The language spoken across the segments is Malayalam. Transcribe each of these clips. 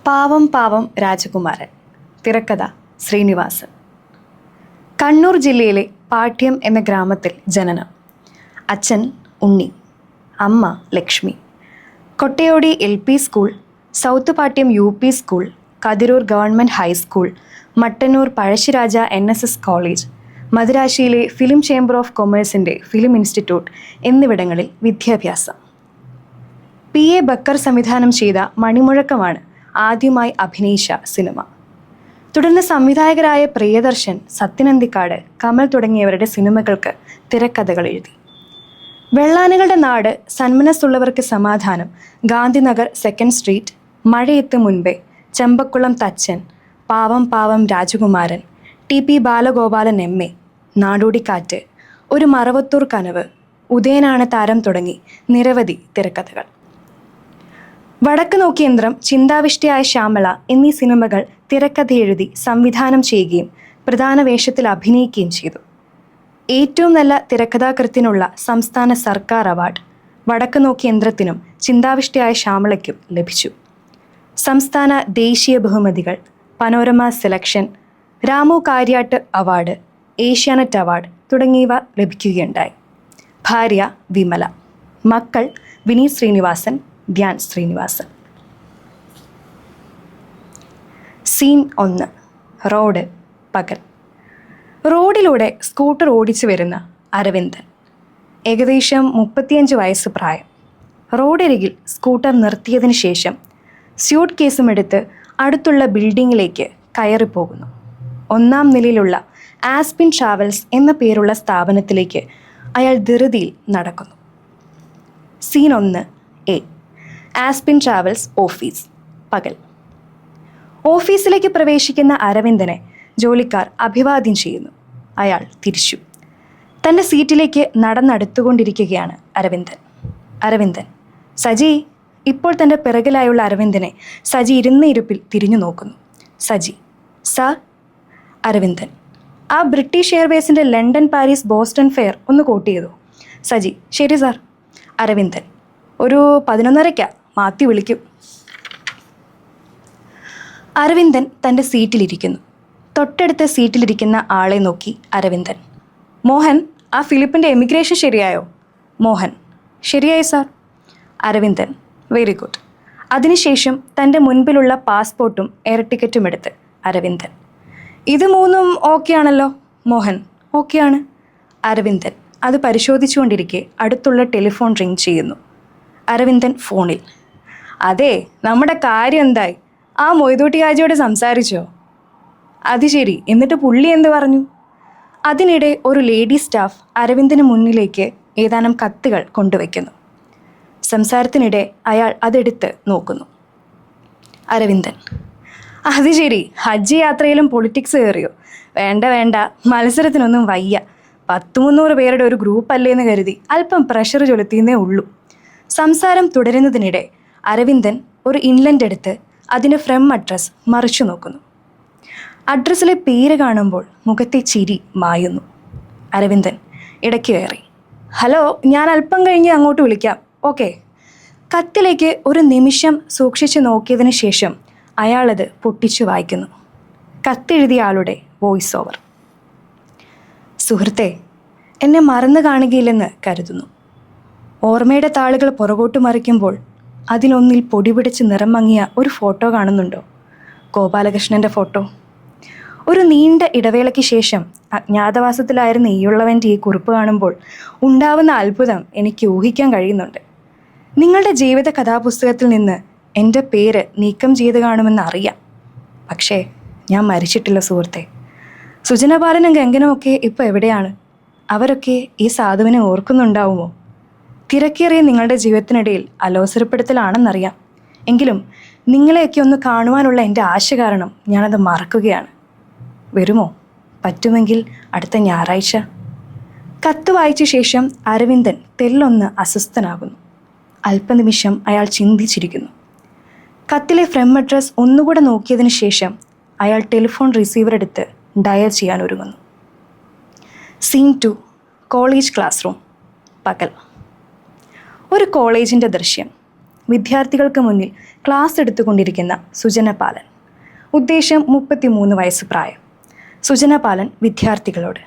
പാവം പാവം രാജകുമാരൻ. തിരക്കഥ ശ്രീനിവാസൻ. കണ്ണൂർ ജില്ലയിലെ പാട്യം എന്ന ഗ്രാമത്തിൽ ജനനം. അച്ഛൻ ഉണ്ണി, അമ്മ Lakshmi. Kottayodi LP school, south Pattiam UP school, Kathiroor government high school, Mattannur Pazhassiraja NSS college, മദിരാശിയിലെ ഫിലിം ചേംബർ ഓഫ് കൊമേഴ്സിൻ്റെ ഫിലിം ഇൻസ്റ്റിറ്റ്യൂട്ട് എന്നിവിടങ്ങളിൽ വിദ്യാഭ്യാസം. PA ബക്കർ സംവിധാനം ചെയ്ത മണിമുഴക്കമാണ് ആദ്യമായി അഭിനയിച്ച സിനിമ. തുടർന്ന് സംവിധായകരായ പ്രിയദർശൻ, സത്യനന്ദിക്കാട്, കമൽ തുടങ്ങിയവരുടെ സിനിമകൾക്ക് തിരക്കഥകൾ എഴുതി. വെള്ളാനകളുടെ നാട്, സന്മനസ്സുള്ളവർക്ക് സമാധാനം, ഗാന്ധിനഗർ 2nd സ്ട്രീറ്റ്, മഴയെത്ത് മുൻപേ, ചെമ്പക്കുളം തച്ചൻ, പാവം പാവം രാജകുമാരൻ, TP ബാലഗോപാലൻ MA, നാടോടിക്കാറ്റ്, ഒരു മറവത്തൂർ കനവ്, ഉദയനാണ് താരം തുടങ്ങി നിരവധി തിരക്കഥകൾ. വടക്ക് നോക്കിയന്ത്രം, ചിന്താവിഷ്ടിയായ ശ്യാമള എന്നീ സിനിമകൾ തിരക്കഥ എഴുതി സംവിധാനം ചെയ്യുകയും പ്രധാന വേഷത്തിൽ അഭിനയിക്കുകയും ചെയ്തു. ഏറ്റവും നല്ല തിരക്കഥാകൃത്തിനുള്ള സംസ്ഥാന സർക്കാർ അവാർഡ് വടക്ക് നോക്കിയന്ത്രത്തിനും ചിന്താവിഷ്ടിയായ ശ്യാമളയ്ക്കും ലഭിച്ചു. സംസ്ഥാന ദേശീയ ബഹുമതികൾ, panorama selection, Ramu Kariat award, Asianet award തുടങ്ങിയവ ലഭിക്കുകയുണ്ടായി. ഭാര്യ വിമല. മക്കൾ വിനീത് ശ്രീനിവാസൻ, ധ്യാൻ ശ്രീനിവാസൻ. സീൻ 1. റോഡ്, പകൽ. റോഡിലൂടെ സ്കൂട്ടർ ഓടിച്ചു വരുന്ന അരവിന്ദൻ. ഏകദേശം 35 വയസ്സ് പ്രായം. റോഡരികിൽ സ്കൂട്ടർ നിർത്തിയതിന് ശേഷം സ്യൂട്ട് കേസും എടുത്ത് അടുത്തുള്ള ബിൽഡിങ്ങിലേക്ക് കയറിപ്പോകുന്നു. 1ാം നിലയിലുള്ള ആസ്പിൻ ട്രാവൽസ് എന്ന പേരുള്ള സ്ഥാപനത്തിലേക്ക് അയാൾ ധൃതിയിൽ നടക്കുന്നു. Scene 1A. ആസ്പിൻ ട്രാവൽസ് ഓഫീസ്, പകൽ. ഓഫീസിലേക്ക് പ്രവേശിക്കുന്ന അരവിന്ദനെ ജോലിക്കാർ അഭിവാദ്യം ചെയ്യുന്നു. അയാൾ തിരിച്ചു. തൻ്റെ സീറ്റിലേക്ക് നടന്നെടുത്തുകൊണ്ടിരിക്കുകയാണ് അരവിന്ദൻ. സജി. ഇപ്പോൾ തൻ്റെ പിറകിലായുള്ള അരവിന്ദനെ സജി ഇരുന്ന ഇരിപ്പിൽ തിരിഞ്ഞു നോക്കുന്നു. സജി. സാർ. അരവിന്ദൻ. ആ ബ്രിട്ടീഷ് എയർവേസിൻ്റെ ലണ്ടൻ, പാരീസ്, ബോസ്റ്റൺ ഫെയർ ഒന്ന് കോട്ട് ചെയ്തു. സജി. ശരി സാർ. അരവിന്ദൻ. ഒരു 11:30 മാറ്റി വിളിക്കും. അരവിന്ദൻ തൻ്റെ സീറ്റിലിരിക്കുന്നു. തൊട്ടടുത്ത സീറ്റിലിരിക്കുന്ന ആളെ നോക്കി അരവിന്ദൻ. മോഹൻ, ആ ഫിലിപ്പിൻ്റെ എമിഗ്രേഷൻ ശരിയായോ? മോഹൻ. ശരിയായി സാർ. അരവിന്ദൻ. Very good. അതിനുശേഷം തൻ്റെ മുൻപിലുള്ള പാസ്പോർട്ടും എയർ ടിക്കറ്റും എടുത്ത് അരവിന്ദൻ. ഇത് 3ഉം ഓക്കെ ആണല്ലോ? മോഹൻ. ഓക്കെയാണ്. അരവിന്ദൻ അത് പരിശോധിച്ചുകൊണ്ടിരിക്കെ അടുത്തുള്ള ടെലിഫോൺ റിംഗ് ചെയ്യുന്നു. അരവിന്ദൻ ഫോണിൽ. അതെ, നമ്മുടെ കാര്യം എന്തായി? ആ മൊയ്തൂട്ടി ഹാജിയോട് സംസാരിച്ചോ? അത് ശരി. എന്നിട്ട് പുള്ളി എന്ത് പറഞ്ഞു? അതിനിടെ ഒരു ലേഡി സ്റ്റാഫ് അരവിന്ദന് മുന്നിലേക്ക് ഏതാനും കത്തുകൾ കൊണ്ടുവയ്ക്കുന്നു. സംസാരത്തിനിടെ അയാൾ അതെടുത്ത് നോക്കുന്നു. അരവിന്ദൻ. അത് ശരി. ഹജ്ജ് യാത്രയിലും പൊളിറ്റിക്സ് കയറിയോ? വേണ്ട, മത്സരത്തിനൊന്നും വയ്യ. 100-300 പേരുടെ ഒരു ഗ്രൂപ്പ് അല്ലേന്ന് കരുതി അല്പം പ്രഷർ ചൊലുത്തിയെന്നേ ഉള്ളൂ. സംസാരം തുടരുന്നതിനിടെ അരവിന്ദൻ ഒരു ഇൻലൻഡ് എടുത്ത് അതിൻ്റെ ഫ്രം അഡ്രസ് മറിച്ചു നോക്കുന്നു. അഡ്രസ്സിലെ പേര് കാണുമ്പോൾ മുഖത്തെ ചിരി മായുന്നു. അരവിന്ദൻ ഇടയ്ക്ക് കയറി. ഹലോ, ഞാൻ അല്പം കഴിഞ്ഞ് അങ്ങോട്ട് വിളിക്കാം. ഓക്കെ. കത്തിലേക്ക് ഒരു നിമിഷം സൂക്ഷിച്ചു നോക്കിയതിന് ശേഷം അയാളത് പൊട്ടിച്ചു വായിക്കുന്നു. കത്തെഴുതിയ ആളുടെ വോയിസ് ഓവർ. സുഹൃത്തെ, എന്നെ മറന്നു കാണുകയില്ലെന്ന് കരുതുന്നു. ഓർമ്മയുടെ താളുകൾ പുറകോട്ട് മറിക്കുമ്പോൾ അതിലൊന്നിൽ പൊടി പിടിച്ച് നിറം മങ്ങിയ ഒരു ഫോട്ടോ കാണുന്നുണ്ടോ? ഗോപാലകൃഷ്ണൻ്റെ ഫോട്ടോ. ഒരു നീണ്ട ഇടവേളയ്ക്ക് ശേഷം അജ്ഞാതവാസത്തിലായിരുന്ന ഈയുള്ളവൻ്റെ ഈ കുറിപ്പ് കാണുമ്പോൾ ഉണ്ടാവുന്ന അത്ഭുതം എനിക്ക് ഊഹിക്കാൻ കഴിയുന്നുണ്ട്. നിങ്ങളുടെ ജീവിത കഥാപുസ്തകത്തിൽ നിന്ന് എൻ്റെ പേര് നീക്കം ചെയ്ത് കാണുമെന്ന് അറിയാം. പക്ഷേ ഞാൻ മരിച്ചിട്ടില്ല സുഹൃത്തെ. സുജന ബാലനും ഗംഗനും ഒക്കെ ഇപ്പോൾ എവിടെയാണ്? അവരൊക്കെ ഈ സാധുവിനെ ഓർക്കുന്നുണ്ടാവുമോ? തിരക്കേറിയ നിങ്ങളുടെ ജീവിതത്തിനിടയിൽ അലോസരപ്പെടുത്തലാണെന്നറിയാം. എങ്കിലും നിങ്ങളെയൊക്കെ ഒന്ന് കാണുവാനുള്ള എൻ്റെ ആശ കാരണം ഞാനത് മറക്കുകയാണ്. വരുമോ? പറ്റുമെങ്കിൽ അടുത്ത ഞായറാഴ്ച. കത്ത് വായിച്ച ശേഷം അരവിന്ദൻ തെല്ലൊന്ന് അസ്വസ്ഥനാകുന്നു. അല്പനിമിഷം അയാൾ ചിന്തിച്ചിരിക്കുന്നു. കത്തിലെ ഫ്രം അഡ്രസ് ഒന്നുകൂടെ നോക്കിയതിന് ശേഷം അയാൾ ടെലിഫോൺ റിസീവർ എടുത്ത് ഡയൽ ചെയ്യാൻ ഒരുങ്ങുന്നു. സീൻ 2. കോളേജ് ക്ലാസ് റൂം, പകൽ. ഒരു കോളേജിൻ്റെ ദൃശ്യം. വിദ്യാർത്ഥികൾക്ക് മുന്നിൽ ക്ലാസ് എടുത്തുകൊണ്ടിരിക്കുന്ന സുജന പാലൻ. ഉദ്ദേശം 33 വയസ്സ് പ്രായം. സുജന പാലൻ വിദ്യാർത്ഥികളോട്,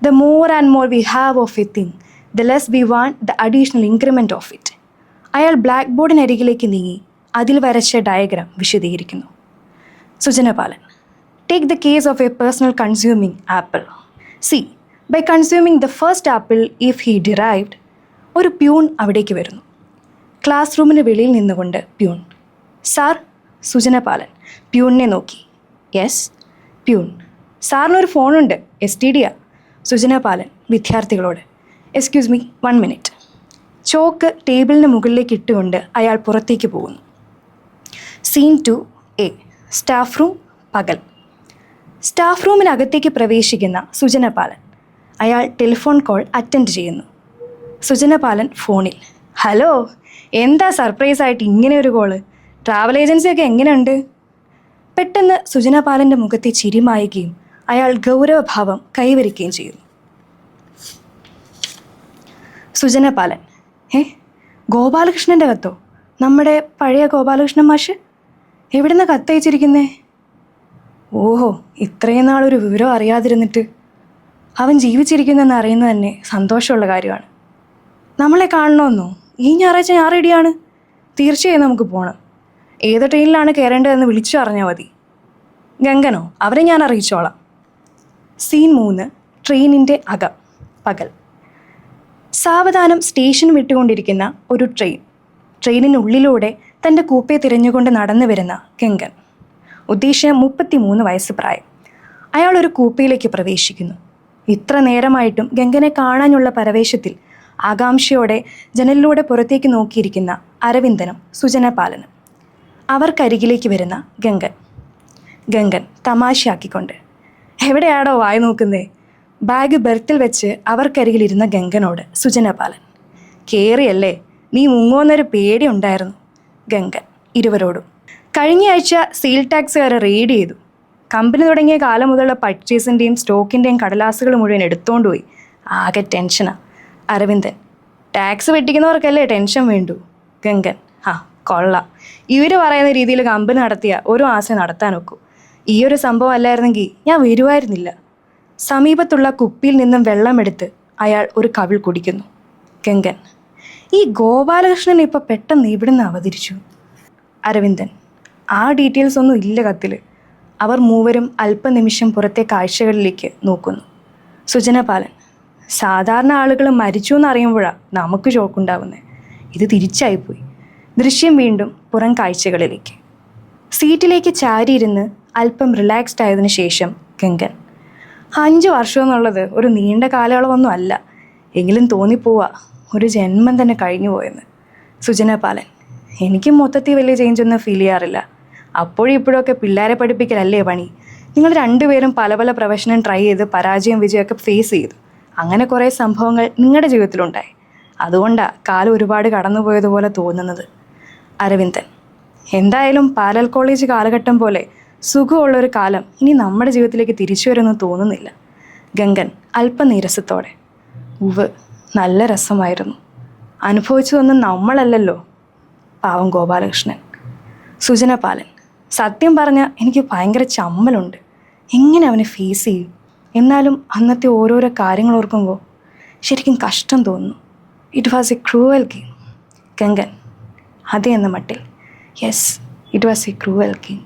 the more and more we have of a thing, the less we want the additional increment of it. അയാൾ ബ്ലാക്ക് ബോർഡിനരികിലേക്ക് നീങ്ങി അതിൽ വരച്ച ഡയഗ്രാം വിശദീകരിക്കുന്നു. Sujana Palan, take the case of a personal consuming apple. See, by consuming the first apple if he derived. ഒരു പ്യൂൺ അവിടേക്ക് വരുന്നു. ക്ലാസ് റൂമിന് വെളിയിൽ നിന്നുകൊണ്ട് പ്യൂൺ, സാർ. സുജന പാലൻ പ്യൂണിനെ നോക്കി. യെസ്. പ്യൂൺ, സാറിനൊരു ഫോണുണ്ട്, STD. സുജന പാലൻ വിദ്യാർത്ഥികളോട്, എക്സ്ക്യൂസ് മീ 1 മിനിറ്റ്. ചോക്ക് ടേബിളിന് മുകളിലേക്ക് ഇട്ടുകൊണ്ട് അയാൾ പുറത്തേക്ക് പോകുന്നു. സീൻ 2A, സ്റ്റാഫ് റൂം, പകൽ. സ്റ്റാഫ് റൂമിനകത്തേക്ക് പ്രവേശിക്കുന്ന സുജന പാലൻ. അയാൾ ടെലിഫോൺ കോൾ അറ്റൻഡ് ചെയ്യുന്നു. സുജന പാലൻ ഫോണിൽ, ഹലോ, എന്താ സർപ്രൈസായിട്ട് ഇങ്ങനെ ഒരു കോള്? ട്രാവൽ ഏജൻസിയൊക്കെ എങ്ങനെയുണ്ട്? പെട്ടെന്ന് സുജന പാലൻ്റെ മുഖത്തെ ചിരി മായുകയും അയാൾ ഗൗരവഭാവം കൈവരിക്കുകയും ചെയ്യുന്നു. സുജന പാലൻ, ഗോപാലകൃഷ്ണൻ്റെ കത്തോ? നമ്മുടെ പഴയ ഗോപാലകൃഷ്ണൻ മാഷ്? എവിടുന്ന കത്തയച്ചിരിക്കുന്നേ? ഓഹോ, ഇത്രയും നാളൊരു വിവരം അറിയാതിരുന്നിട്ട്. അവൻ ജീവിച്ചിരിക്കുന്നെന്ന് അറിയുന്നത് തന്നെ സന്തോഷമുള്ള കാര്യമാണ്. നമ്മളെ കാണണമെന്നോ? ഈ ഞായറാഴ്ച ഞാൻ റെഡിയാണ്. തീർച്ചയായും നമുക്ക് പോകണം. ഏത് ട്രെയിനിലാണ് കയറേണ്ടതെന്ന് വിളിച്ചു അറിഞ്ഞാൽ മതി. ഗംഗനോ? അവരെ ഞാൻ അറിയിച്ചോളാം. സീൻ 3, ട്രെയിനിൻ്റെ അകം, പകൽ. സാവധാനം സ്റ്റേഷൻ വിട്ടുകൊണ്ടിരിക്കുന്ന ഒരു ട്രെയിനിനുള്ളിലൂടെ തൻ്റെ കൂപ്പയെ തിരഞ്ഞുകൊണ്ട് നടന്നു വരുന്ന ഗംഗൻ. ഉദ്ദേശം 33 വയസ്സ് പ്രായം. അയാൾ ഒരു കൂപ്പയിലേക്ക് പ്രവേശിക്കുന്നു. ഇത്ര നേരമായിട്ടും ഗംഗനെ കാണാനുള്ള പരവേശത്തിൽ ആകാംക്ഷയോടെ ജനലിലൂടെ പുറത്തേക്ക് നോക്കിയിരിക്കുന്ന അരവിന്ദനും സുജന പാലനും. അവർക്കരികിലേക്ക് വരുന്ന ഗംഗൻ തമാശയാക്കിക്കൊണ്ട്, എവിടെയാടോ വായി നോക്കുന്നേ? ബാഗ് ബെർത്തിൽ വെച്ച് അവർക്കരികിലിരുന്ന ഗംഗനോട് സുജന പാലൻ, കേറിയല്ലേ, നീ മുങ്ങോന്നൊരു പേടി ഉണ്ടായിരുന്നു. ഗംഗൻ ഇരുവരോടും, കഴിഞ്ഞയാഴ്ച സെയിൽ ടാക്സുകാരെ റെയ്ഡ് ചെയ്തു. കമ്പനി തുടങ്ങിയ കാലം മുതലുള്ള പർച്ചേസിൻ്റെയും സ്റ്റോക്കിൻ്റെയും കടലാസുകൾ മുഴുവൻ എടുത്തുകൊണ്ട് പോയി. ആകെ ടെൻഷനാണ്. അരവിന്ദൻ, ടാക്സ് വെട്ടിക്കുന്നവർക്കല്ലേ ടെൻഷൻ വേണ്ടൂ. ഗംഗൻ, കൊള്ളാം. ഇവർ പറയുന്ന രീതിയിൽ കമ്പനി നടത്തിയ ഒരു മാസം നടത്താൻ നോക്കൂ. ഈ ഒരു സംഭവം അല്ലായിരുന്നെങ്കിൽ ഞാൻ വരുമായിരുന്നില്ല. സമീപത്തുള്ള കുപ്പിയിൽ നിന്നും വെള്ളമെടുത്ത് അയാൾ ഒരു കവിൾ കുടിക്കുന്നു. ഗംഗൻ, ഈ ഗോപാലകൃഷ്ണൻ ഇപ്പോൾ പെട്ടെന്ന് ഇവിടുന്ന് അവതരിച്ചു. അരവിന്ദൻ, ആ ഡീറ്റെയിൽസ് ഒന്നും ഇല്ല കത്തിൽ. അവർ മൂവരും അല്പനിമിഷം പുറത്തെ കാഴ്ചകളിലേക്ക് നോക്കുന്നു. സുജന പാലൻ, സാധാരണ ആളുകൾ മരിച്ചു എന്നറിയുമ്പോഴാണ് നമുക്ക് ഷോക്കുണ്ടാവുന്നത്. ഇത് തിരിച്ചായിപ്പോയി. ദൃശ്യം വീണ്ടും പുറം കാഴ്ചകളിലേക്ക്. സീറ്റിലേക്ക് ചാരിയിരുന്ന് അല്പം റിലാക്സ്ഡ് ആയതിനു ശേഷം ഗംഗൻ, 5 വർഷം എന്നുള്ളത് ഒരു നീണ്ട കാലയളവൊന്നും അല്ല. എങ്കിലും തോന്നിപ്പോവാ ഒരു ജന്മം തന്നെ കഴിഞ്ഞു പോയെന്ന്. സുജന പാലൻ, എനിക്കും മൊത്തത്തിൽ വലിയ ചേഞ്ചൊന്നും ഫീൽ ചെയ്യാറില്ല. അപ്പോഴും ഇപ്പോഴൊക്കെ പിള്ളേരെ പഠിപ്പിക്കലല്ലേ പണി. നിങ്ങൾ രണ്ടുപേരും പല പല പ്രൊഫഷനും ട്രൈ ചെയ്ത് പരാജയം വിജയമൊക്കെ ഫേസ് ചെയ്തു. അങ്ങനെ കുറേ സംഭവങ്ങൾ നിങ്ങളുടെ ജീവിതത്തിലുണ്ടായി. അതുകൊണ്ടാണ് കാലം ഒരുപാട് കടന്നുപോയതുപോലെ തോന്നുന്നത്. അരവിന്ദൻ, എന്തായാലും പാരൽ കോളേജ് കാലഘട്ടം പോലെ സുഖമുള്ളൊരു കാലം ഇനി നമ്മുടെ ജീവിതത്തിലേക്ക് തിരിച്ചു വരുമെന്ന് തോന്നുന്നില്ല. ഗംഗൻ അല്പം നീരസത്തോടെ, ഉവ്, നല്ല രസമായിരുന്നു. അനുഭവിച്ചതൊന്നും നമ്മളല്ലല്ലോ. പാവം ഗോപാലകൃഷ്ണൻ. സുജന പാലൻ, സത്യം പറഞ്ഞാൽ എനിക്ക് ഭയങ്കര ചമ്മലുണ്ട്. എങ്ങനെ അവനെ ഫേസ് ചെയ്യും? എന്നാലും അന്നത്തെ ഓരോരോ കാര്യങ്ങൾ ഓർക്കുമ്പോൾ ശരിക്കും കഷ്ടം തോന്നുന്നു. It was A cruel game. Gangan, അതെ എന്ന മട്ടിൽ, yes, it was A cruel game.